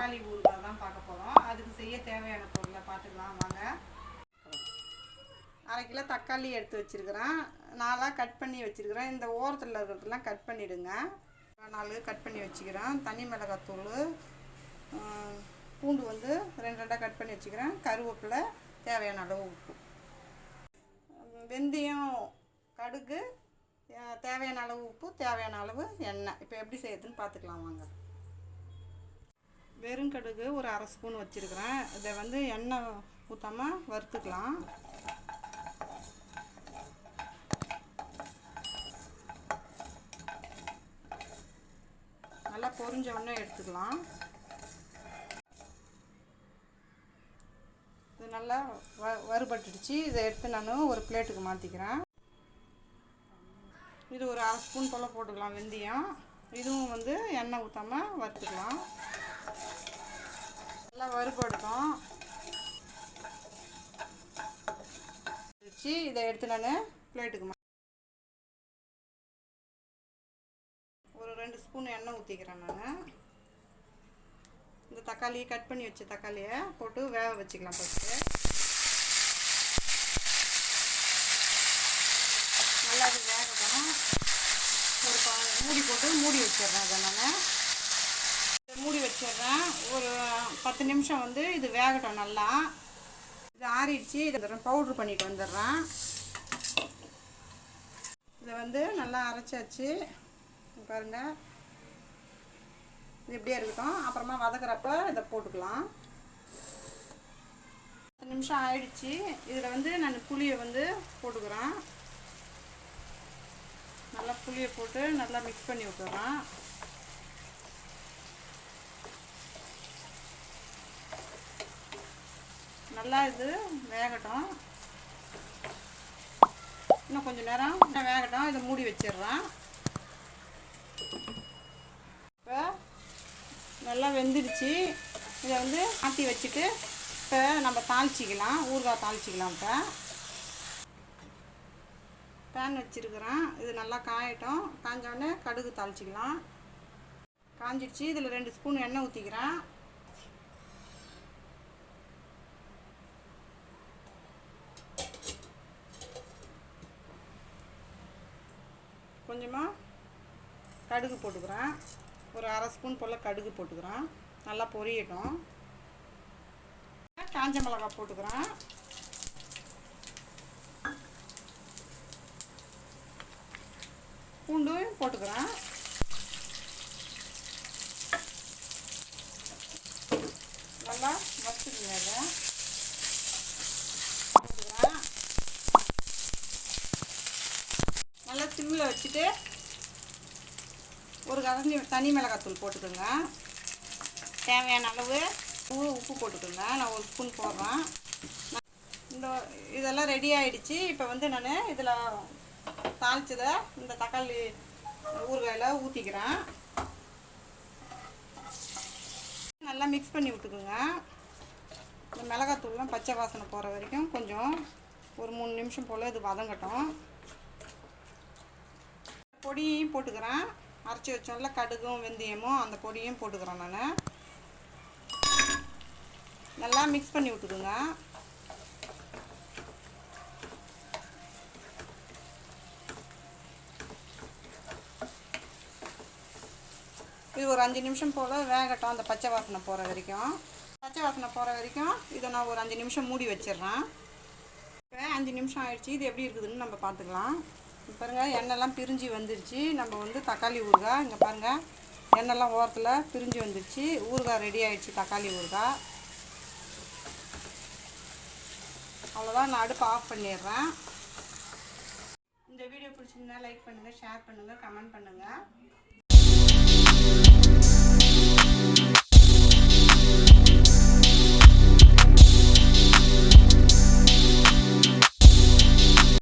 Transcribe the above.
தக்காளி ஊறுகாய் தான் பார்க்க போகிறோம். அதுக்கு செய்ய தேவையான பொருளை பார்த்துக்கலாம் வாங்க. 1/2 கிலோ தக்காளி எடுத்து வச்சுருக்கிறேன். 4ஆக கட் பண்ணி வச்சுருக்கிறேன். இந்த ஓரத்தில் இருக்கிறதெல்லாம் கட் பண்ணிவிடுங்க. 4 கட் பண்ணி வச்சுக்கிறேன். தனி மிளகாத்தூள், பூண்டு வந்து 2 கட் பண்ணி வச்சுக்கிறேன். கருவேப்பிலை, தேவையான அளவு உப்பு, வெந்தயம், கடுகு, தேவையான அளவு உப்பு, தேவையான அளவு எண்ணெய். இப்போ எப்படி செய்யறதுன்னு பார்த்துக்கலாம் வாங்க. வெறும் கடுகு ஒரு 1/2 ஸ்பூன் வச்சுருக்கிறேன். இதை வந்து எண்ணெய் ஊற்றாமல் வறுத்துக்கலாம். நல்லா பொரிஞ்ச உடனே எடுத்துக்கலாம். இது நல்லா வறுபட்டுடுச்சு. இதை எடுத்து நான் ஒரு பிளேட்டுக்கு மாற்றிக்கிறேன். இது ஒரு 1/2 ஸ்பூன் போல் போட்டுக்கலாம் வெந்தயம். இதுவும் வந்து எண்ணெய் ஊற்றாமல் வறுத்துக்கலாம். நல்லா வறுபடுத்தும். வச்சு இதை எடுத்து நான் பிளேட்டுக்கு ஒரு 2 ஸ்பூன் எண்ணெய் ஊற்றிக்கிறேன். நான் இந்த தக்காளி கட் பண்ணி வச்ச தக்காளியை போட்டு வேக வச்சுக்கலாம். ஃபஸ்ட்டு நல்லா அது வேகணும். ஒரு மூடி போட்டு மூடி வச்சிடுறேன். அதை நான் மூடி வச்சிடுறேன். ஒரு 10 நிமிஷம் வந்து இது வேகட்டும். நல்லா இது ஆறிடுச்சு. இதை பவுட்ரு பண்ணிட்டு வந்துடுறேன். இதை வந்து நல்லா அரைச்சாச்சு பாருங்கள். இது இப்படியே இருக்கட்டும். அப்புறமா வதக்கிறப்ப இதை போட்டுக்கலாம். 10 நிமிஷம் ஆயிடுச்சு. இதில் வந்து நான் புளியை வந்து போட்டுக்கிறேன். நல்லா புளியை போட்டு நல்லா மிக்ஸ் பண்ணி விட்டுறேன். நல்லா இது வேகட்டும். இன்னும் கொஞ்சம் நேரம் வேகட்டும். இதை மூடி வச்சிடுறேன். இப்போ நல்லா வெந்துடுச்சு. இதை வந்து ஆட்டி வச்சுட்டு இப்போ நம்ம தாளிச்சிக்கலாம். ஊறுகாய் தாளிச்சிக்கலாம். இப்போ பேன் வச்சுருக்கிறேன். இது நல்லா காயட்டும். காஞ்சோடனே கடுகு தாளிச்சிக்கலாம். காஞ்சிடுச்சு. இதில் 2 ஸ்பூன் எண்ணெய் ஊற்றிக்கிறேன். கொஞ்சமாக கடுகு போட்டுக்கிறேன். ஒரு 1/2 ஸ்பூன் போல் கடுகு போட்டுக்கிறேன். நல்லா பொரியட்டும். காஞ்ச மிளகாய் போட்டுக்கிறேன். பூண்டு போட்டுக்கிறேன். நல்லா வச்சுக்குங்க. இதை போட்டுக்கிறேன். நல்லா சிம்மில் வச்சுட்டு ஒரு கரண்டி தனி மிளகாத்தூள் போட்டுக்கோங்க. தேவையான அளவு உப்பு போட்டுக்கோங்க. நான் 1 ஸ்பூன் போடுறேன். இதெல்லாம் ரெடி ஆகிடுச்சு. இப்போ வந்து நான் இதில் தாளிச்சதை இந்த தக்காளி ஊறுகாயில் ஊற்றிக்கிறேன். நல்லா மிக்ஸ் பண்ணி விட்டுக்குங்க. இந்த மிளகாத்தூள்லாம் பச்சை வாசனை போகிற வரைக்கும் கொஞ்சம் ஒரு 3 நிமிஷம் போல் இது வதங்கட்டும். பொடியையும் போட்டுக்கிறேன். அரைச்சி வச்சோம்ல கடுகும் வெந்தயமும், அந்த பொடியும் போட்டுக்கிறேன். நான் நல்லா மிக்ஸ் பண்ணி விட்டுக்குங்க. இது ஒரு 5 நிமிஷம் போல் வேகட்டும். அந்த பச்சை வாசனை போகிற வரைக்கும். பச்சை வாசனை போகிற வரைக்கும் இதை நான் ஒரு 5 நிமிஷம் மூடி வச்சிடுறேன். இப்போ 5 நிமிஷம் ஆயிடுச்சு. இது எப்படி இருக்குதுன்னு நம்ம பார்த்துக்கலாம். பாருங்கள், எண்ணெய்லாம் பிரிஞ்சு வந்துடுச்சு. நம்ம வந்து தக்காளி ஊறுகாய் இங்கே பாருங்கள், எண்ணெய்லாம் ஓரத்தில் பிரிஞ்சு வந்துடுச்சு. ஊறுகாய் ரெடி ஆகிடுச்சு. தக்காளி ஊறுகாய் அவ்வளோதான். நான் அடுப்பு ஆஃப் பண்ணிடுறேன். இந்த வீடியோ பிடிச்சிருந்தா லைக் பண்ணுங்கள், ஷேர் பண்ணுங்கள், கமெண்ட் பண்ணுங்கள்.